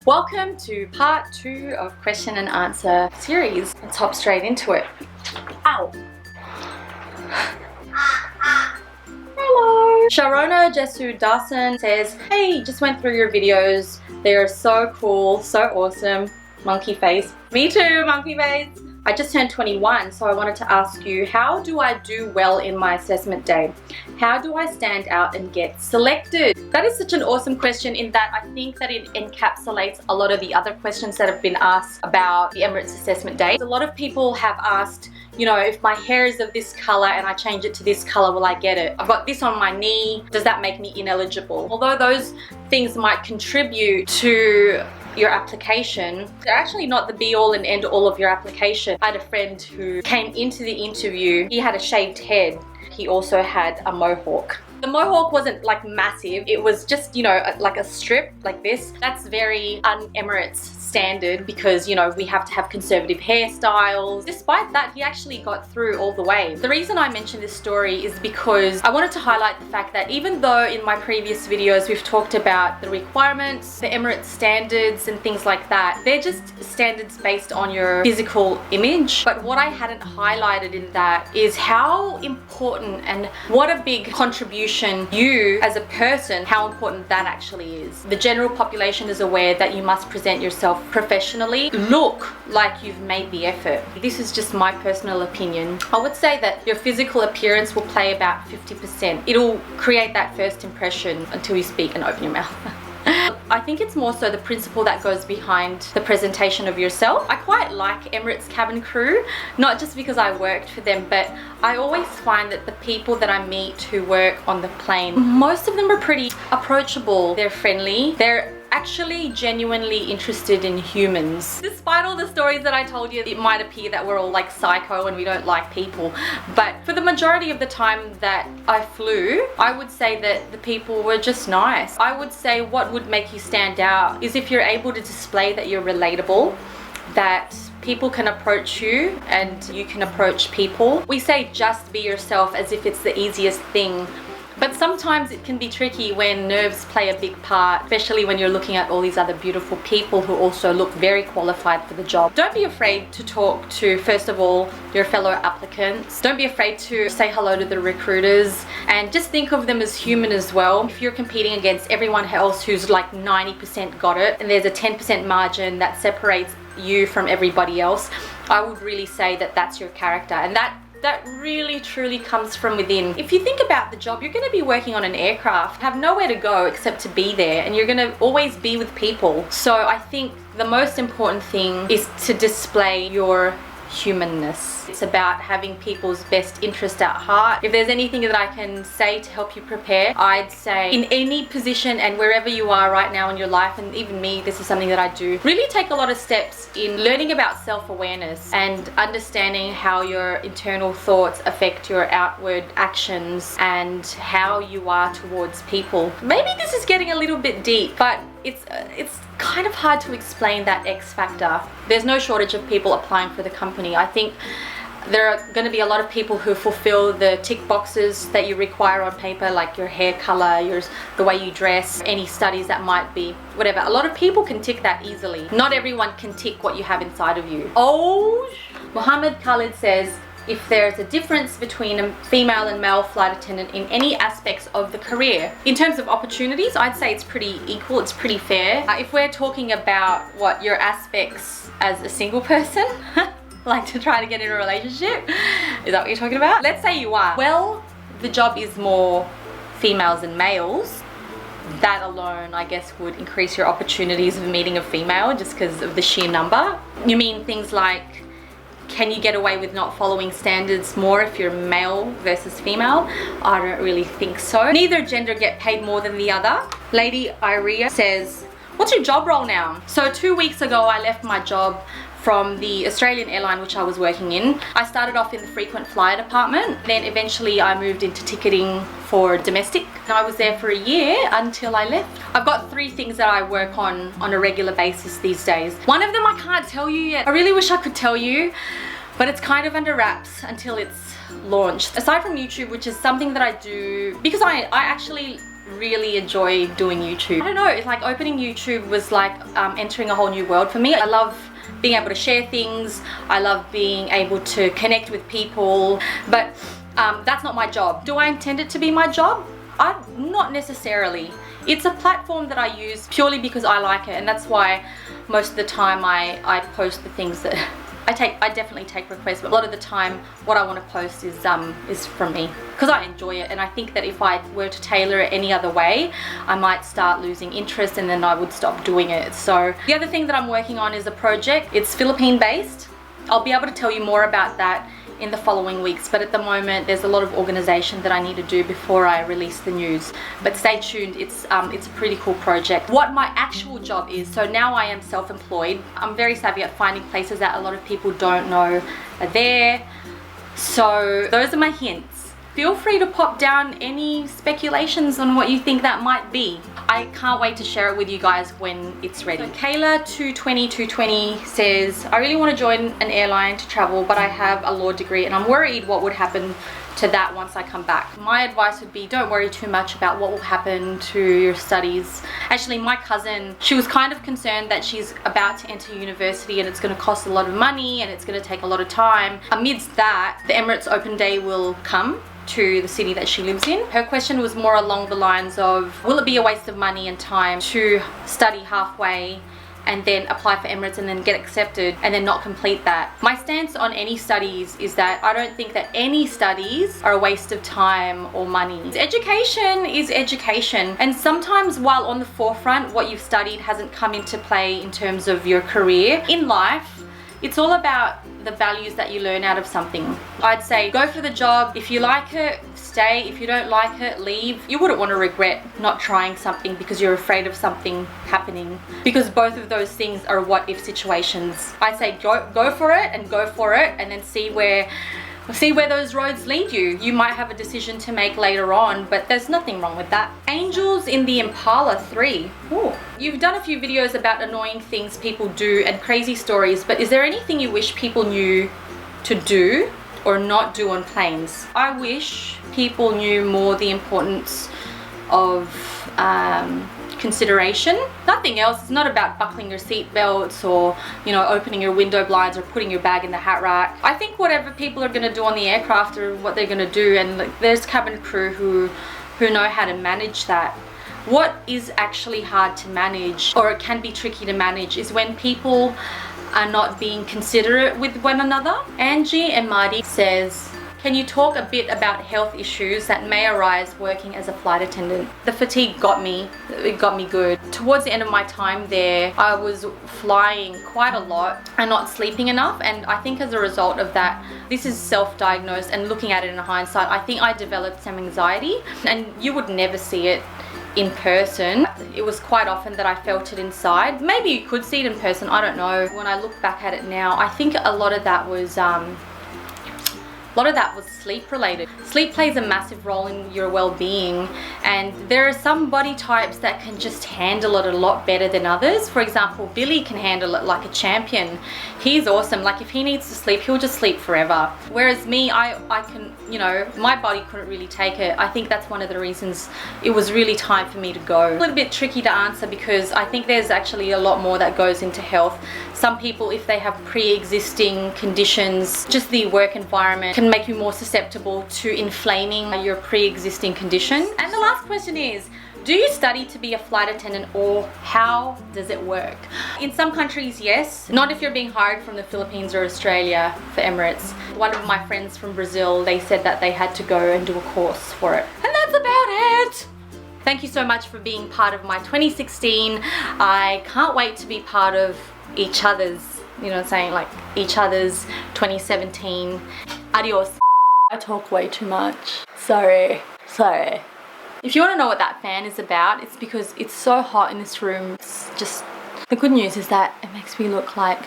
Welcome to part 2 of question and answer series. Let's hop straight into it. Ow! Hello! Sharona Jesu Dasan says, hey, just went through your videos. They are so cool, so awesome. Monkey face. Me too, monkey face. I just turned 21, so I wanted to ask you, how do I do well in my assessment day? How do I stand out and get selected? That is such an awesome question in that I think that it encapsulates a lot of the other questions that have been asked about the Emirates assessment day. A lot of people have asked, you know, if my hair is of this color and I change it to this color, will I get it? I've got this on my knee, does that make me ineligible? Although those things might contribute to your application, they're actually not the be-all and end-all of your application. I had a friend who came into the interview, he had a shaved head. He also had a mohawk. The mohawk wasn't like massive, it was just, you know, like a strip like this. That's very un-Emirates standard because, you know, we have to have conservative hairstyles. Despite that, he actually got through all the way. The reason I mention this story is because I wanted to highlight the fact that even though in my previous videos we've talked about the requirements, the Emirates standards and things like that, they're just standards based on your physical image. But what I hadn't highlighted in that is how important and what a big contribution you as a person, how important that actually is. The general population is aware that you must present yourself professionally, look like you've made the effort. This is just my personal opinion. I would say that your physical appearance will play about 50%. It'll create that first impression until you speak and open your mouth. I think it's more so the principle that goes behind the presentation of yourself. I quite like Emirates cabin crew, not just because I worked for them, but I always find that the people that I meet who work on the plane, most of them are pretty approachable. They're friendly. They're actually genuinely interested in humans. Despite all the stories that I told you, it might appear that we're all like psycho and we don't like people, but for the majority of the time that I flew, I would say that the people were just nice. I would say what would make you stand out is if you're able to display that you're relatable, that people can approach you and you can approach people. We say just be yourself as if it's the easiest thing. But sometimes it can be tricky when nerves play a big part, especially when you're looking at all these other beautiful people who also look very qualified for the job. Don't be afraid to talk to, first of all, your fellow applicants. Don't be afraid to say hello to the recruiters and just think of them as human as well. If you're competing against everyone else who's like 90% got it and there's a 10% margin that separates you from everybody else, I would really say that that's your character, and that really truly comes from within. If you think about the job, you're going to be working on an aircraft, have nowhere to go except to be there, and you're going to always be with people. So I think the most important thing is to display your humanness. It's about having people's best interest at heart. If there's anything that I can say to help you prepare, I'd say in any position and wherever you are right now in your life, and even me, this is something that I do, really take a lot of steps in learning about self-awareness and understanding how your internal thoughts affect your outward actions and how you are towards people. Maybe this is getting a little bit deep, but it's kind of hard to explain that X factor. There's no shortage of people applying for the company. I think there are going to be a lot of people who fulfill the tick boxes that you require on paper, like your hair color, the way you dress, any studies that might be, whatever. A lot of people can tick that easily. Not everyone can tick what you have inside of you. Oh, Muhammad Khalid says, if there's a difference between a female and male flight attendant in any aspects of the career. In terms of opportunities, I'd say it's pretty equal, it's pretty fair. If we're talking about what your aspects as a single person, like to try to get in a relationship, is that what you're talking about? Let's say you are. Well, the job is more females than males. That alone, I guess, would increase your opportunities of meeting a female just because of the sheer number. You mean things like, can you get away with not following standards more if you're male versus female? I don't really think so. Neither gender get paid more than the other. Lady Iria says, what's your job role now? So 2 weeks ago, I left my job from the Australian airline which I was working in. I started off in the frequent flyer department. Then eventually I moved into ticketing for domestic. And I was there for a year until I left. I've got 3 things that I work on a regular basis these days. One of them I can't tell you yet. I really wish I could tell you, but it's kind of under wraps until it's launched. Aside from YouTube, which is something that I do because I actually really enjoy doing YouTube. I don't know, it's like opening YouTube was like entering a whole new world for me. I love being able to share things. I love being able to connect with people, but that's not my job. Do I intend it to be my job? Not necessarily. It's a platform that I use purely because I like it, and that's why most of the time I post the things that I definitely take requests, but a lot of the time what I want to post is from me because I enjoy it. And I think that if I were to tailor it any other way, I might start losing interest and then I would stop doing it. So the other thing that I'm working on is a project. It's Philippine based. I'll be able to tell you more about that in the following weeks, but at the moment there's a lot of organization that I need to do before I release the news. But stay tuned, it's a pretty cool project. What my actual job is, so now I am self-employed. I'm very savvy at finding places that a lot of people don't know are there. So those are my hints. Feel free to pop down any speculations on what you think that might be. I can't wait to share it with you guys when it's ready. So Kayla220 says, I really want to join an airline to travel, but I have a law degree and I'm worried what would happen to that once I come back. My advice would be don't worry too much about what will happen to your studies. Actually, my cousin, she was kind of concerned that she's about to enter university and it's going to cost a lot of money and it's going to take a lot of time. Amidst that, the Emirates Open Day will come to the city that she lives in. Her question was more along the lines of, will it be a waste of money and time to study halfway and then apply for Emirates and then get accepted and then not complete that? My stance on any studies is that I don't think that any studies are a waste of time or money. Education is education, and sometimes while on the forefront what you've studied hasn't come into play in terms of your career in life. It's all about the values that you learn out of something. I'd say go for the job. If you like it, stay. If you don't like it, leave. You wouldn't want to regret not trying something because you're afraid of something happening, because both of those things are what if situations. I say go for it and then see where those roads lead you. You might have a decision to make later on, but there's nothing wrong with that. Angels in the Impala 3. Ooh. You've done a few videos about annoying things people do and crazy stories, but is there anything you wish people knew to do or not do on planes? I wish people knew more the importance of consideration. Nothing else. It's not about buckling your seat belts or, you know, opening your window blinds or putting your bag in the hat rack. I think whatever people are going to do on the aircraft are what they're going to do, and like, there's cabin crew who know how to manage that. What is actually hard to manage, or it can be tricky to manage, is when people are not being considerate with one another. Angie and Marty says, can you talk a bit about health issues that may arise working as a flight attendant? The fatigue got me. It got me good. Towards the end of my time there, I was flying quite a lot and not sleeping enough, and I think as a result of that, this is self-diagnosed, and looking at it in hindsight, I think I developed some anxiety, and you would never see it in person. It was quite often that I felt it inside. Maybe you could see it in person, I don't know. When I look back at it now, I think a lot of that was sleep related. Sleep plays a massive role in your well-being, and there are some body types that can just handle it a lot better than others. For example, Billy can handle it like a champion. He's awesome. Like if he needs to sleep, he'll just sleep forever. Whereas me, I can, you know, my body couldn't really take it. I think that's one of the reasons it was really time for me to go. A little bit tricky to answer because I think there's actually a lot more that goes into health. Some people, if they have pre-existing conditions, just the work environment can make you more susceptible to inflaming your pre-existing condition. And the last question is, do you study to be a flight attendant, or how does it work? In some countries, yes. Not if you're being hired from the Philippines or Australia for Emirates. One of my friends from Brazil, they said that they had to go and do a course for it. And that's about it. Thank you so much for being part of my 2016. I can't wait to be part of each other's, you know what I'm saying, like each other's 2017. Adios. I talk way too much. Sorry. If you want to know what that fan is about, it's because it's so hot in this room. It's just, the good news is that it makes me look like